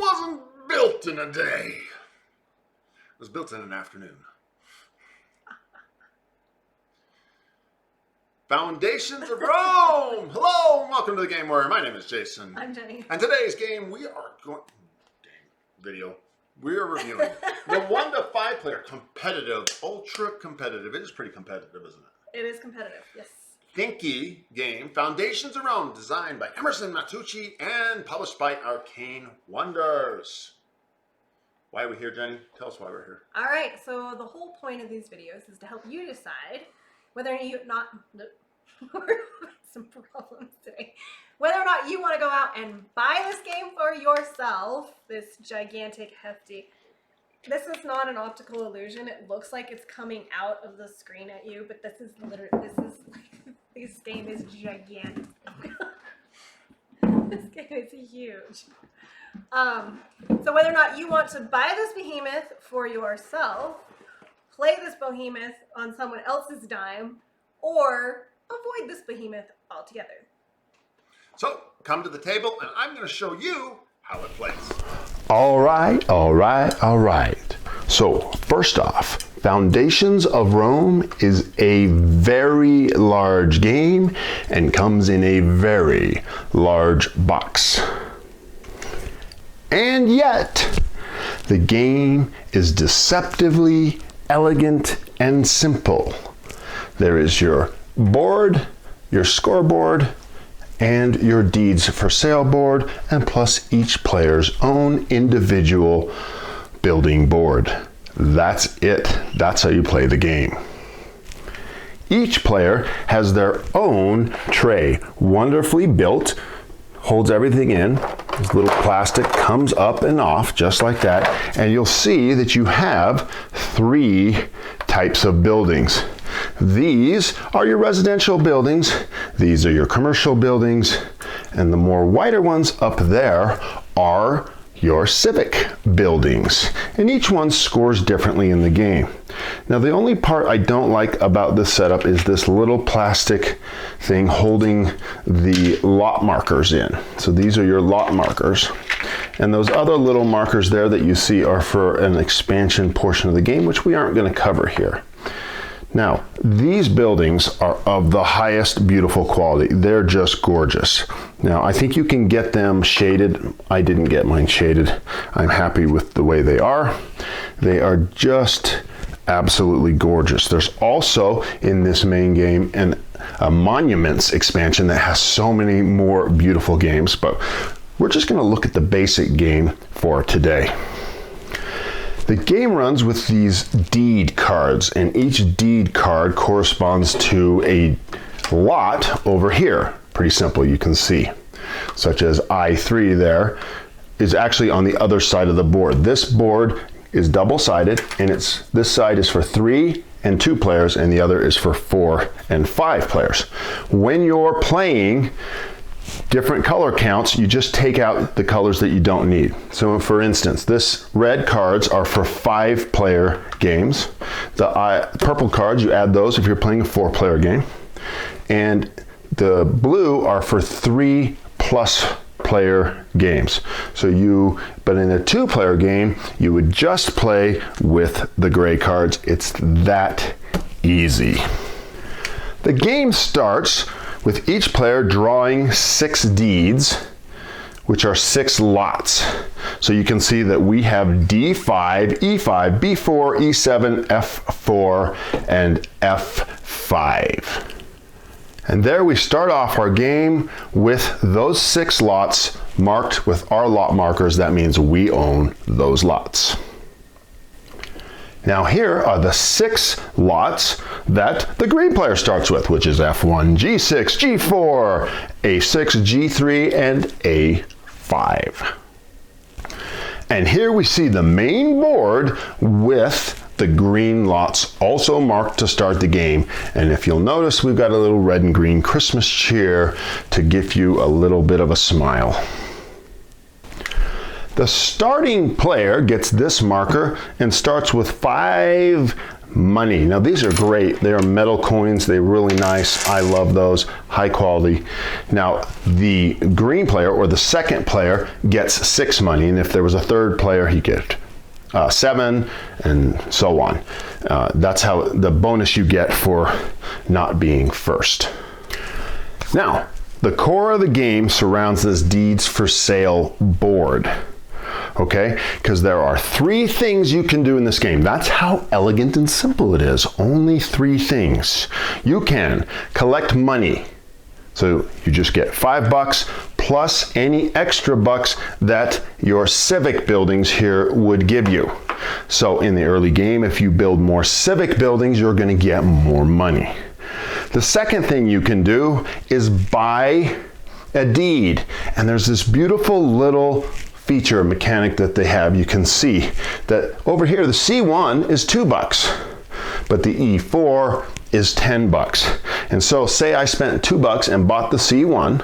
wasn't built in a day. It was built in an afternoon. Foundations of Rome! Hello, and welcome to the Game Warrior. My name is Jason. I'm Jenny. And today's game, we are going... video. We are reviewing the 1 to 5 player competitive, ultra competitive. It is pretty competitive, isn't it? It is competitive, yes. Thinky game, Foundations of Rome, designed by Emerson Matucci and published by Arcane Wonders. Why are we here, Jenny? Tell us why we're here. All right, so the whole point of these videos is to help you decide whether you we're having some problems today. Whether or not you want to go out and buy this game for yourself, this gigantic, hefty. This is not an optical illusion. It looks like it's coming out of the screen at you, but this is literally, this game is gigantic. This game is huge. So whether or not you want to buy this behemoth for yourself, play this behemoth on someone else's dime, or avoid this behemoth altogether. So, come to the table and I'm going to show you how it plays. All right. So, first off, Foundations of Rome is a very large game and comes in a very large box. And yet, the game is deceptively elegant and simple. There is your board, your scoreboard, and your deeds for sale board, and plus each player's own individual building board. That's it. That's how you play the game. Each player has their own tray, wonderfully built, holds everything in. This little plastic comes up and off just like that, and you'll see that you have 3 types of buildings. These are your residential buildings, these are your commercial buildings, and the more wider ones up there are your civic buildings. And each one scores differently in the game. Now the only part I don't like about this setup is this little plastic thing holding the lot markers in. So these are your lot markers. And those other little markers there that you see are for an expansion portion of the game, which we aren't going to cover here. Now, these buildings are of the highest beautiful quality. They're just gorgeous. Now, I think you can get them shaded. I didn't get mine shaded. I'm happy with the way they are. They are just absolutely gorgeous. There's also, in this main game, a Monuments expansion that has so many more beautiful games, but we're just going to look at the basic game for today. The game runs with these deed cards, and each deed card corresponds to a lot over here. Pretty simple, you can see. Such as I3 there is actually on the other side of the board. This board is double-sided, and this side is for 3 and 2 players, and the other is for 4 and 5 players. When you're playing different color counts, you just take out the colors that you don't need. So for instance, this red cards are for 5-player games. The purple cards, you add those if you're playing a 4-player game. And the blue are for 3+ player games. But in a 2-player game, you would just play with the gray cards. It's that easy. The game starts with each player drawing 6 deeds, which are 6 lots. So you can see that we have D5, E5, B4, E7, F4, and F5. And there we start off our game with those 6 lots marked with our lot markers. That means we own those lots. Now here are the 6 lots that the green player starts with, which is F1, G6, G4, A6, G3, and A5. And here we see the main board with the green lots also marked to start the game. And if you'll notice, we've got a little red and green Christmas cheer to give you a little bit of a smile. The starting player gets this marker and starts with 5 money. Now these are great. They are metal coins. They're really nice. I love those. High quality. Now the green player or the second player gets 6 money, and if there was a third player, he get 7, and so on. That's how the bonus you get for not being first. Now, the core of the game surrounds this deeds for sale board. Okay, because there are 3 things you can do in this game. That's how elegant and simple it is. Only 3 things. You can collect money. So you just get $5 plus any extra bucks that your civic buildings here would give you. So in the early game, if you build more civic buildings, you're going to get more money. The second thing you can do is buy a deed. And there's this beautiful little feature mechanic that they have. You can see that over here the C1 is $2, but the E4 is $10. And so say I spent $2 and bought the C1,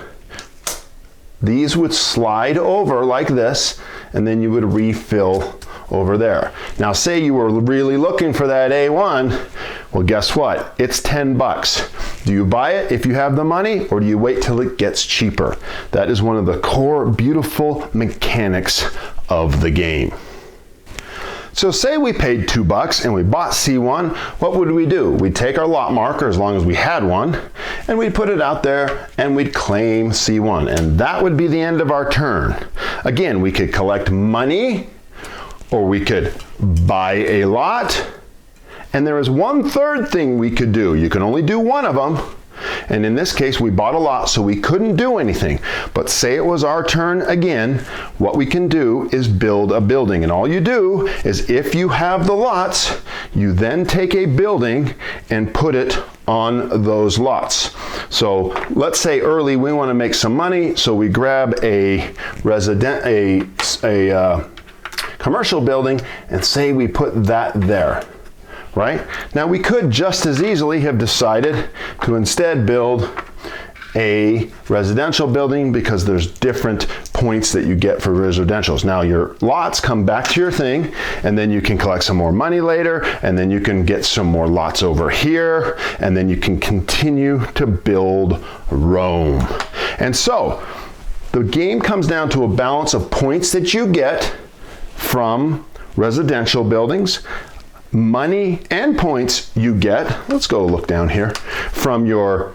these would slide over like this, and then you would refill over there. Now say you were really looking for that A1, well guess what? It's $10. Do you buy it if you have the money, or do you wait till it gets cheaper? That is one of the core beautiful mechanics of the game. So say we paid $2 and we bought C1, what would we do? We'd take our lot marker, as long as we had one, and we'd put it out there and we'd claim C1, and that would be the end of our turn. Again, we could collect money, or we could buy a lot, and there is one third thing we could do. You can only do one of them, and in this case we bought a lot, so we couldn't do anything. But say it was our turn again, what we can do is build a building, and all you do is, if you have the lots, you then take a building and put it on those lots. So let's say early we want to make some money, so we grab a commercial building and say we put that there. Right? Now we could just as easily have decided to instead build a residential building, because there's different points that you get for residentials. Now your lots come back to your thing, and then you can collect some more money later, and then you can get some more lots over here, and then you can continue to build Rome. And so the game comes down to a balance of points that you get from residential buildings, money and points you get, let's go look down here, from your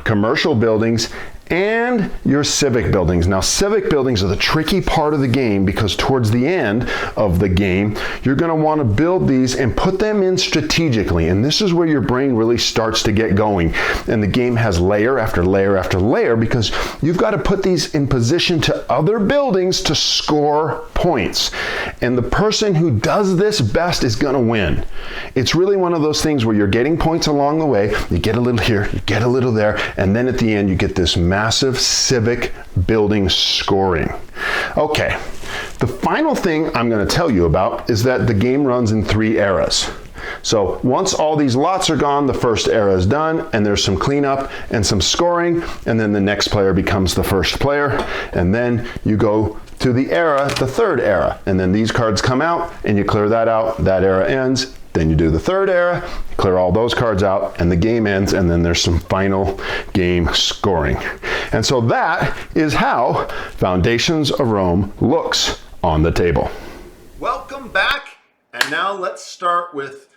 commercial buildings and your civic buildings. Now civic buildings are the tricky part of the game, because towards the end of the game you're going to want to build these and put them in strategically, and this is where your brain really starts to get going, and the game has layer after layer after layer, because you've got to put these in position to other buildings to score points, and the person who does this best is going to win. It's really one of those things where you're getting points along the way. You get a little here, you get a little there, and then at the end you get this massive civic building scoring. Okay, the final thing I'm going to tell you about is that the game runs in 3 eras. So once all these lots are gone, the first era is done, and there's some cleanup and some scoring, and then the next player becomes the first player, and then you go to the era, the third era, and then these cards come out and you clear that out, that era ends, then you do the third era, clear all those cards out, and the game ends, and then there's some final game scoring. And so that is how Foundations of Rome looks on the table. Welcome back, and now let's start with,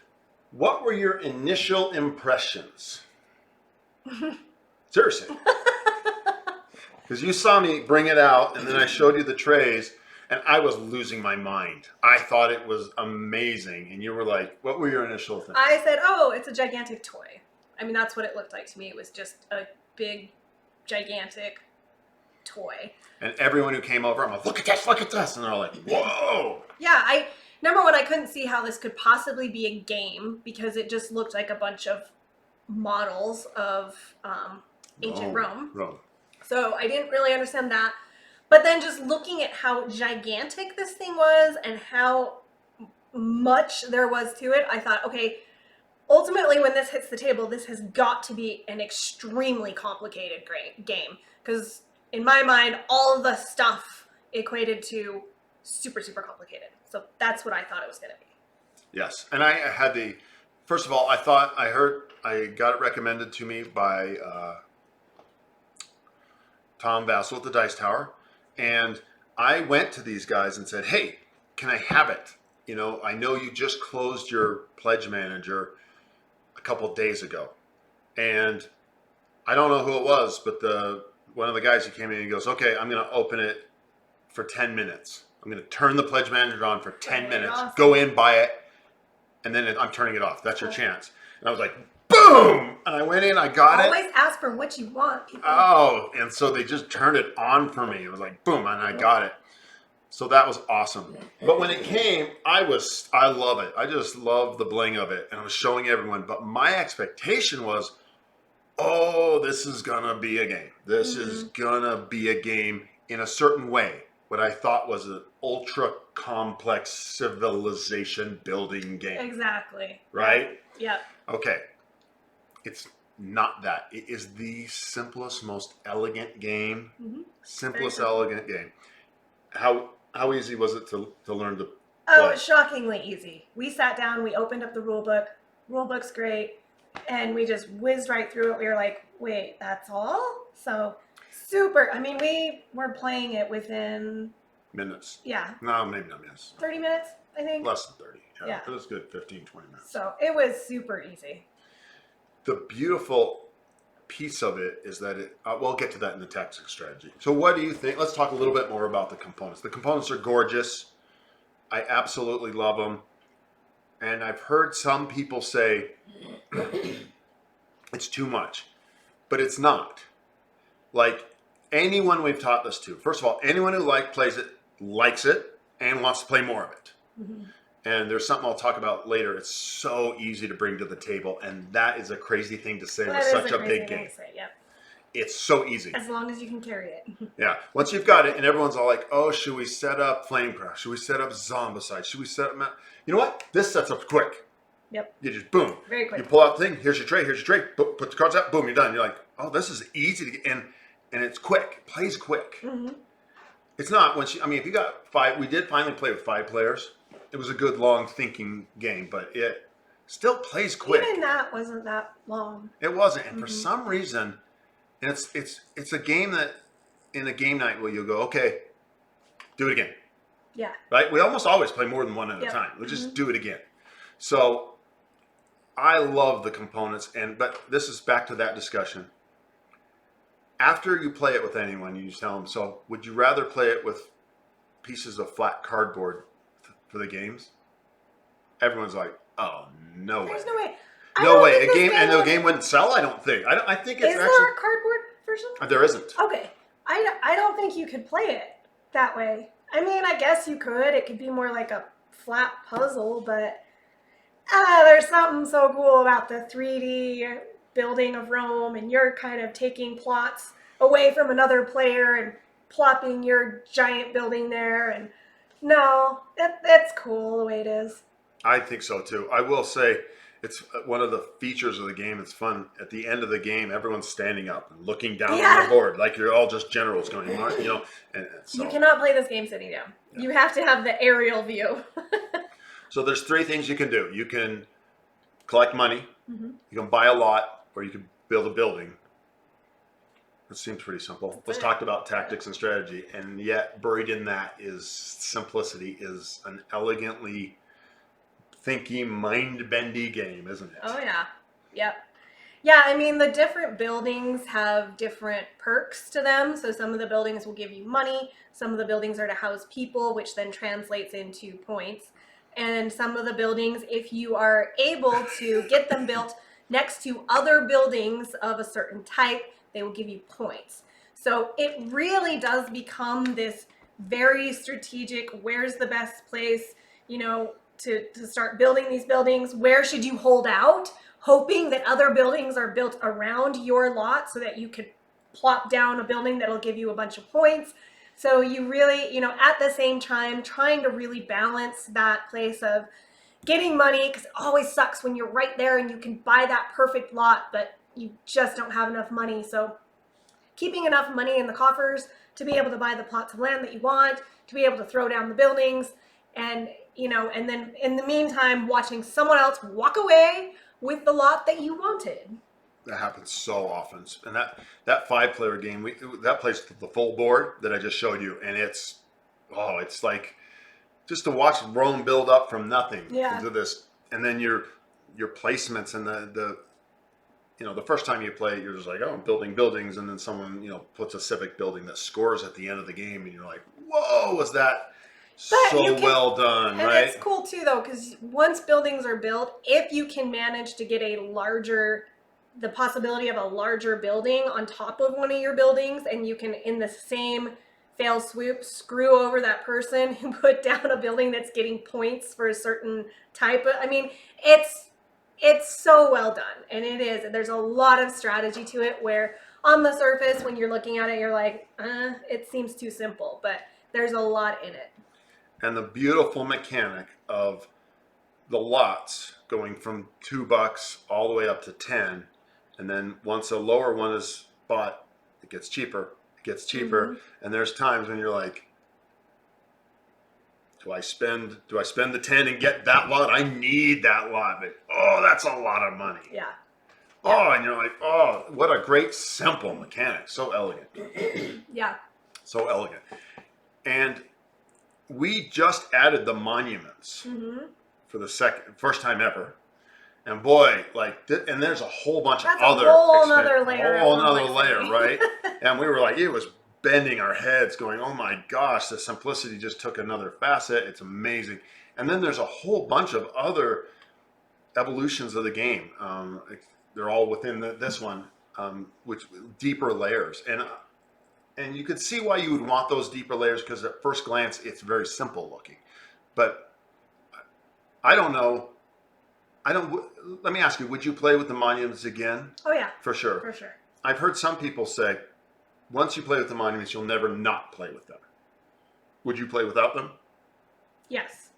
what were your initial impressions? Seriously. Because you saw me bring it out, and then I showed you the trays, and I was losing my mind. I thought it was amazing, and you were like, what were your initial things? I said, oh, it's a gigantic toy. I mean, that's what it looked like to me. It was just a big, gigantic toy. And everyone who came over, I'm like, look at this, and they're like, whoa. Yeah, number one, I couldn't see how this could possibly be a game, because it just looked like a bunch of models of ancient Rome. So I didn't really understand that. But then just looking at how gigantic this thing was and how much there was to it, I thought, okay, ultimately when this hits the table, this has got to be an extremely complicated game. Because in my mind, all of the stuff equated to super, super complicated. So that's what I thought it was going to be. Yes, and I had the First of all, I got it recommended to me by Tom Vassell at the Dice Tower, and I went to these guys and said, "Hey, can I have it? You know, I know you just closed your pledge manager a couple days ago, and I don't know who it was, but one of the guys who came in and he goes, okay, I'm going to open it for 10 minutes. I'm going to turn the pledge manager on for 10 minutes. Awesome. Go in, buy it, and then I'm turning it off. That's your chance." And I was like, boom! And I went in, I got it. Always ask for what you want, people. Oh, and so they just turned it on for me. It was like, boom, and I got it. So that was awesome. But when it came, I love it. I just love the bling of it. And I was showing everyone. But my expectation was, oh, this is going to be a game. This is going to be a game in a certain way. What I thought was an ultra complex civilization building game. Exactly. Right? Yep. Okay. It's not that. It is the simplest, most elegant game. Simplest, elegant game. How easy was it to learn to play? Oh, shockingly easy. We sat down, we opened up the rule book. Rule book's great. And we just whizzed right through it. We were like, wait, that's all? So super. I mean, we were playing it within Minutes. Yeah. No, maybe not minutes. 30 minutes, I think. Less than 30. Yeah. It was good, 15, 20 minutes. So it was super easy. The beautiful piece of it is that we'll get to that in the tactics strategy. So what do you think? Let's talk a little bit more about the components. The components are gorgeous. I absolutely love them. And I've heard some people say it's too much, but it's not. Like anyone we've taught this to, first of all, anyone who plays it, likes it, and wants to play more of it. And there's something I'll talk about later. It's so easy to bring to the table, and that is a crazy thing to say with such a big game. Yep. It's so easy. As long as you can carry it. Yeah. Once you've got it, and everyone's all like, oh, should we set up Flamecraft? Should we set up Zombicide? Should we set up... You know what? This sets up quick. Yep. You just, boom. Very quick. You pull out the thing. Here's your tray. Here's your tray. Put the cards out. Boom, you're done. You're like, oh, this is easy to get. And it's quick. It plays quick. It's not, if you got 5... We did finally play with 5 players. It was a good, long thinking game, but it still plays quick. Even that wasn't that long. It wasn't. And for some reason... And it's a game that in a game night where you'll go, okay, do it again. Yeah. Right? We almost always play more than one at a time. We'll just do it again. So I love the components, but this is back to that discussion. After you play it with anyone, you just tell them, so would you rather play it with pieces of flat cardboard for the games? Everyone's like, oh, no way. There's no way. No way. The game wouldn't sell, I don't think. I think it's Is there a cardboard version? There isn't. Okay. I don't think you could play it that way. I mean, I guess you could. It could be more like a flat puzzle, but there's something so cool about the 3D building of Rome, and you're kind of taking plots away from another player and plopping your giant building there. And no, that's cool the way it is. I think so too. I will say, it's one of the features of the game. It's fun. At the end of the game, everyone's standing up and looking down on the board like you're all just generals going, And so, you cannot play this game sitting down. Yeah. You have to have the aerial view. So there's 3 things you can do. You can collect money, you can buy a lot, or you can build a building. It seems pretty simple. Let's talk about tactics and strategy. And yet buried in that is simplicity, is an elegantly thinky, mind-bendy game, isn't it? Oh, yeah. Yep. Yeah, I mean, the different buildings have different perks to them. So some of the buildings will give you money. Some of the buildings are to house people, which then translates into points. And some of the buildings, if you are able to get them built next to other buildings of a certain type, they will give you points. So it really does become this very strategic, where's the best place, to start building these buildings. Where should you hold out, hoping that other buildings are built around your lot so that you could plop down a building that'll give you a bunch of points. So you really, at the same time, trying to really balance that place of getting money, because it always sucks when you're right there and you can buy that perfect lot, but you just don't have enough money. So keeping enough money in the coffers to be able to buy the plots of land that you want, to be able to throw down the buildings, and and then in the meantime, watching someone else walk away with the lot that you wanted. That happens so often. And that 5-player game, that plays the full board that I just showed you, and it's like just to watch Rome build up from nothing to this, and then your placements and the first time you play it, you're just like, oh, I'm building buildings, and then someone puts a civic building that scores at the end of the game, and you're like, whoa, was that well done, and right? it's cool too, though, because once buildings are built, if you can manage to get the possibility of a larger building on top of one of your buildings, and you can, in the same fail swoop, screw over that person who put down a building that's getting points for a certain type of, it's so well done, and it is. There's a lot of strategy to it, where on the surface, when you're looking at it, you're like, it seems too simple, but there's a lot in it. And the beautiful mechanic of the lots going from $2 all the way up to 10, and then once a lower one is bought, it gets cheaper. And there's times when you're like, do I spend the 10 and get that lot? I need that lot, but that's a lot of money. Yeah. Oh, and you're like, oh, what a great simple mechanic. So elegant. Yeah. So elegant. And we just added the monuments for the first time ever. And boy, and there's a whole bunch of other, a whole nother layer, right? And we were like, it was bending our heads going, oh my gosh, the simplicity just took another facet. It's amazing. And then there's a whole bunch of other evolutions of the game. They're all within this one, which deeper layers. And you could see why you would want those deeper layers, because at first glance, it's very simple looking. But I don't know. Let me ask you, would you play with the monuments again? Oh, yeah. For sure. For sure. I've heard some people say, once you play with the monuments, you'll never not play with them. Would you play without them? Yes.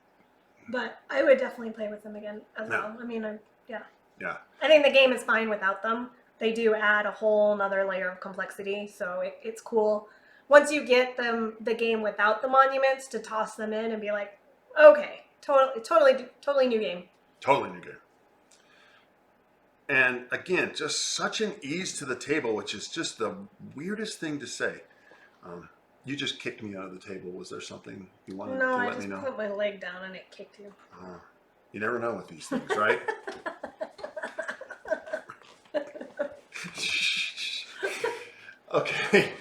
But I would definitely play with them again as well. I mean, yeah. Yeah. I think the game is fine without them. They do add a whole nother layer of complexity, so it's cool. Once you get the game without the monuments, to toss them in and be like, okay, totally new game. Totally new game. And again, just such an ease to the table, which is just the weirdest thing to say. You just kicked me out of the table. Was there something you wanted to let me know? No, I just put my leg down and it kicked you. You never know with these things, right? Okay.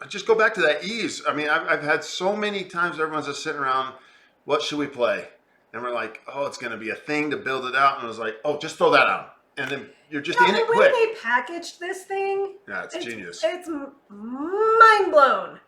Just go back to that ease. I mean, I've had so many times everyone's just sitting around, what should we play? And we're like, oh, it's going to be a thing to build it out. And I was like, oh, just throw that out. And then you're just in it quick. The way they packaged this thing. Yeah, it's genius. It's mind blown.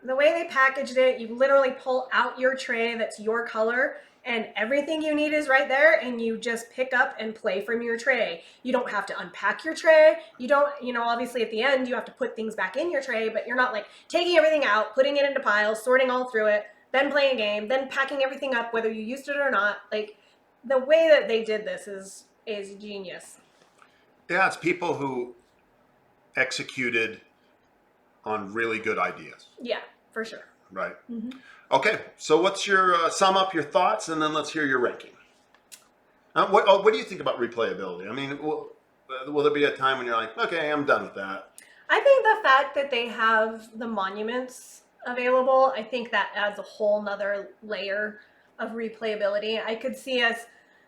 The way they packaged it, you literally pull out your tray that's your color, and everything you need is right there, and you just pick up and play from your tray. You don't have to unpack your tray. You don't, obviously at the end you have to put things back in your tray, but you're not like taking everything out, putting it into piles, sorting all through it, then playing a game, then packing everything up whether you used it or not. Like, the way that they did this is genius. Yeah, it's people who executed on really good ideas. Yeah, for sure. Right. Mm-hmm. Okay, so what's your sum up your thoughts, and then let's hear your ranking. What do you think about replayability? I mean, will there be a time when you're like, okay, I'm done with that? I think the fact that they have the monuments available, I think that adds a whole nother layer of replayability. I could see us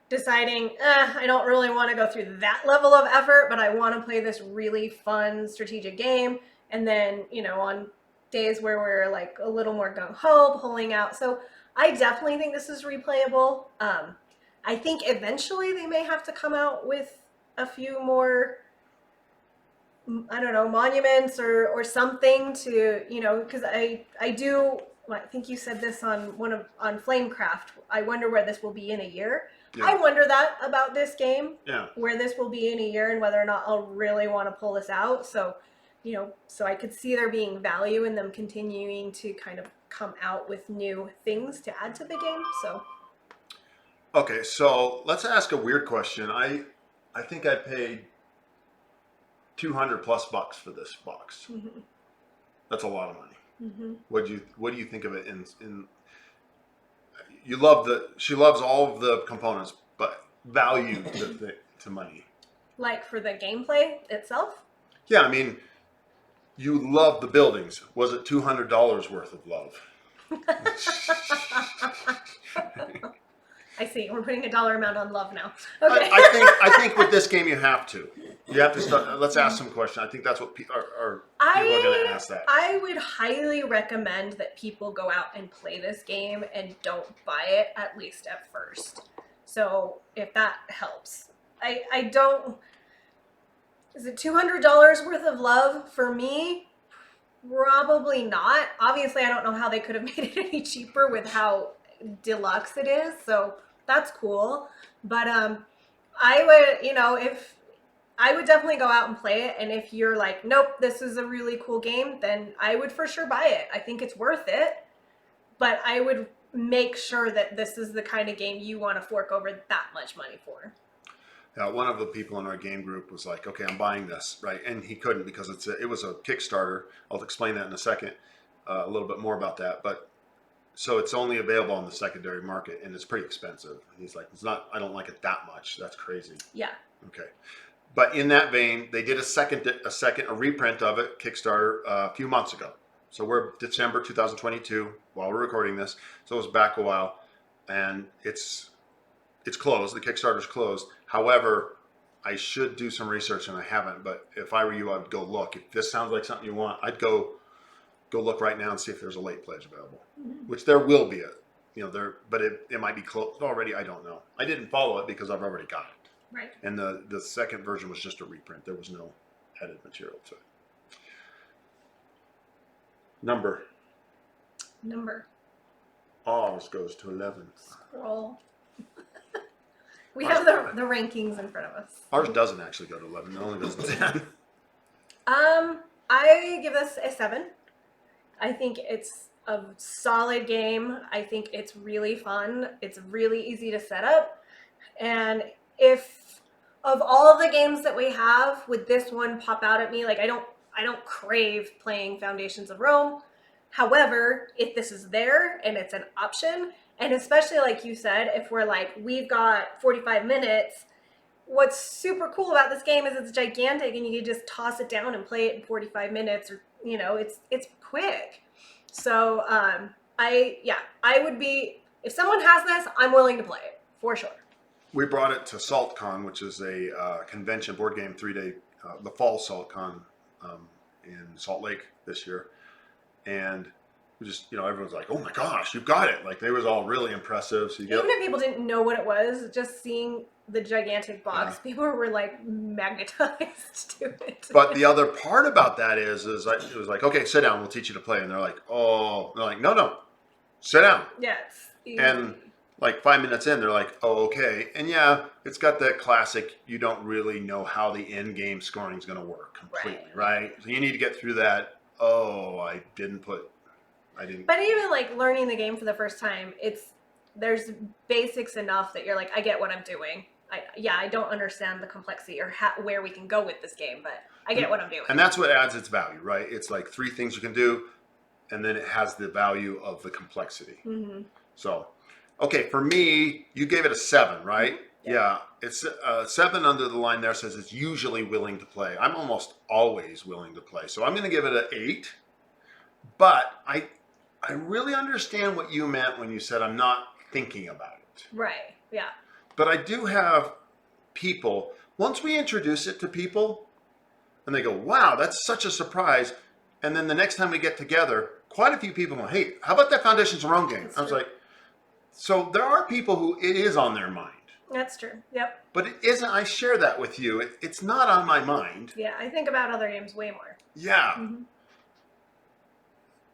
deciding, I don't really want to go through that level of effort, but I want to play this really fun strategic game. And then, on days where we're like a little more gung-ho, pulling out. So I definitely think this is replayable. I think eventually they may have to come out with a few more, I don't know, monuments or something to, because I think you said this on Flamecraft. I wonder where this will be in a year. Yeah. I wonder that about this game. Yeah. Where this will be in a year and whether or not I'll really want to pull this out. So, so I could see there being value in them continuing to kind of come out with new things to add to the game. So. Okay, so let's ask a weird question. I think I paid $200+ for this box. Mm-hmm. That's a lot of money. Mm-hmm. What do you think of it? You love she loves all of the components, but value to money. Like for the gameplay itself? Yeah, I mean, you love the buildings. Was it $200 worth of love? I see. We're putting a dollar amount on love now. Okay. I think with this game you have to. You have to start. Let's ask some questions. I think that's what people are going to ask that. I would highly recommend that people go out and play this game and don't buy it, at least at first. So if that helps. I don't... Is it $200 worth of love for me? Probably not. Obviously, I don't know how they could have made it any cheaper with how deluxe it is. So that's cool. But I would, if I would definitely go out and play it. And if you're like, nope, this is a really cool game, then I would for sure buy it. I think it's worth it. But I would make sure that this is the kind of game you want to fork over that much money for. Yeah, one of the people in our game group was like, okay, I'm buying this, right? And he couldn't because it was a Kickstarter. I'll explain that in a second, a little bit more about that. But so it's only available on the secondary market, and it's pretty expensive. And he's like, I don't like it that much. That's crazy. Yeah. Okay. But in that vein, they did a reprint of it, Kickstarter, a few months ago. So we're December 2022 while we're recording this. So it was back a while, and it's closed. The Kickstarter's closed. However, I should do some research, and I haven't. But if I were you, I would go look. If this sounds like something you want, I'd go look right now and see if there's a late pledge available, which there will be. But it might be closed already. I don't know. I didn't follow it because I've already got it. Right. And the second version was just a reprint. There was no added material to it. Number. Ours goes to 11. Scroll. We have the rankings in front of us. Ours doesn't actually go to 11. It only goes to 10. I give this a 7. I think it's a solid game. I think it's really fun. It's really easy to set up. And if of all of the games that we have, would this one pop out at me? Like I don't crave playing Foundations of Rome. However, if this is there and it's an option, and especially like you said, if we're like, we've got 45 minutes, what's super cool about this game is it's gigantic and you can just toss it down and play it in 45 minutes or, it's quick. So I would be, if someone has this, I'm willing to play it for sure. We brought it to SaltCon, which is a convention board game 3-day, the fall SaltCon in Salt Lake this year. And just, everyone's like, oh my gosh, you've got it. Like they was all really impressive. So even if people didn't know what it was, just seeing the gigantic box, people were like magnetized to it. But the other part about that is it was like, okay, sit down, we'll teach you to play. And they're like, no, sit down. Yeah. And like 5 minutes in, they're like, oh, okay. And yeah, it's got that classic, you don't really know how the end game scoring is going to work completely, right? So you need to get through that. Oh, I didn't. But even like learning the game for the first time, there's basics enough that you're like, I get what I'm doing. I don't understand the complexity or where we can go with this game, but I get what I'm doing. And that's what adds its value, right? It's like 3 things you can do, and then it has the value of the complexity. Mm-hmm. So, okay, for me, you gave it a 7, right? Yeah, it's 7 under the line there says it's usually willing to play. I'm almost always willing to play. So I'm going to give it an 8. But I really understand what you meant when you said I'm not thinking about it. Right, yeah. But I do have people, once we introduce it to people, and they go, wow, that's such a surprise. And then the next time we get together, quite a few people go, hey, how about that Foundations of Rome game? I was like, so there are people who it is on their mind. That's true. Yep. But it isn't. I share that with you. It's not on my mind. Yeah, I think about other games way more. Yeah. Mm-hmm.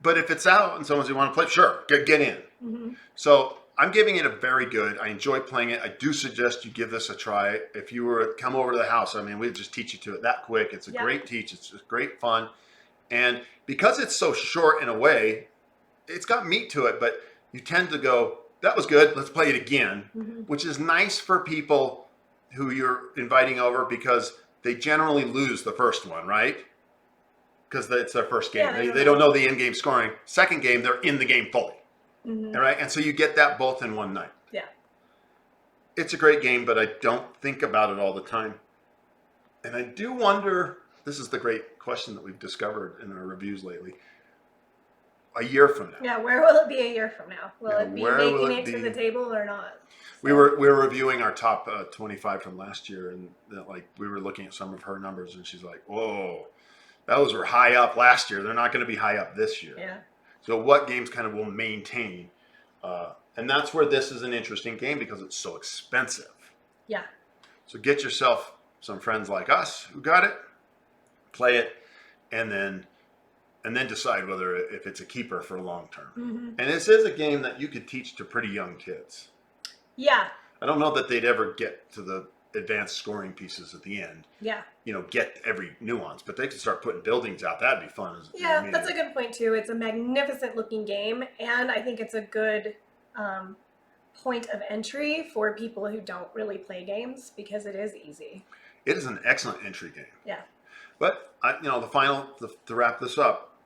But if it's out and someone's you want to play, sure, get in. Mm-hmm. So I'm giving it a very good. I enjoy playing it. I do suggest you give this a try. If you were to come over to the house, we'd just teach you to it that quick. It's a great teach. It's just great fun. And because it's so short in a way, it's got meat to it, but you tend to go, that was good, let's play it again, which is nice for people who you're inviting over because they generally lose the first one, right? because it's their first game. Yeah, they don't know the in-game scoring. Second game, they're in the game fully. Mhm. All right, and so you get that both in one night. Yeah. It's a great game, but I don't think about it all the time. And I do wonder, this is the great question that we've discovered in our reviews lately. A year from now. Yeah, where will it be a year from now? Will Yeah, it be where will making it it to be? the table or not? We were reviewing our top 25 from last year, and we were looking at some of her numbers, and she's like, "Whoa, those were high up last year. They're not going to be high up this year." Yeah. So what games kind of will maintain? And that's where this is an interesting game because it's so expensive. Yeah. So get yourself some friends like us who got it, play it, and then decide whether if it's a keeper for long term. Mm-hmm. And this is a game that you could teach to pretty young kids. Yeah. I don't know that they'd ever get to the advanced scoring pieces at the end. Yeah. Get every nuance, but they could start putting buildings out. That'd be fun. Yeah, that's a good point too. It's a magnificent looking game, and I think it's a good point of entry for people who don't really play games because it is easy. It is an excellent entry game. Yeah. But to wrap this up,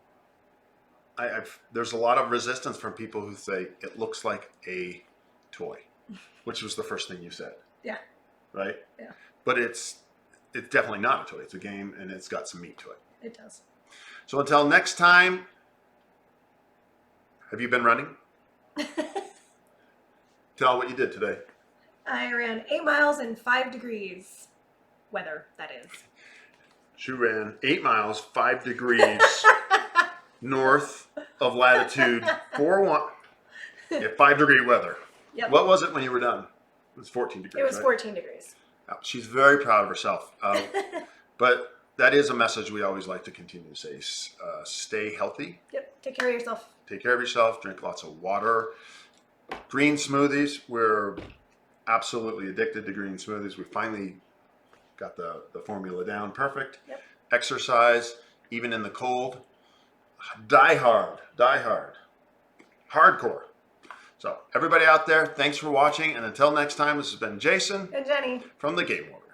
there's a lot of resistance from people who say it looks like a toy, which was the first thing you said. Yeah. Right? Yeah. But it's definitely not a toy. It's a game, and it's got some meat to it. It does. So until next time, have you been running? Tell what you did today. I ran 8 miles in 5 degrees weather, that is. She ran 8 miles, 5 degrees north of latitude 5-degree weather. Yep. What was it when you were done? It was 14 degrees. It was right? 14 degrees. She's very proud of herself. But that is a message we always like to continue to say. Stay healthy. Yep. Take care of yourself. Take care of yourself. Drink lots of water. Green smoothies. We're absolutely addicted to green smoothies. We finally got the formula down perfect. Yep. Exercise, even in the cold. Die hard. Hardcore. So everybody out there, thanks for watching. And until next time, this has been Jason And Jenny. from the Game Warriors.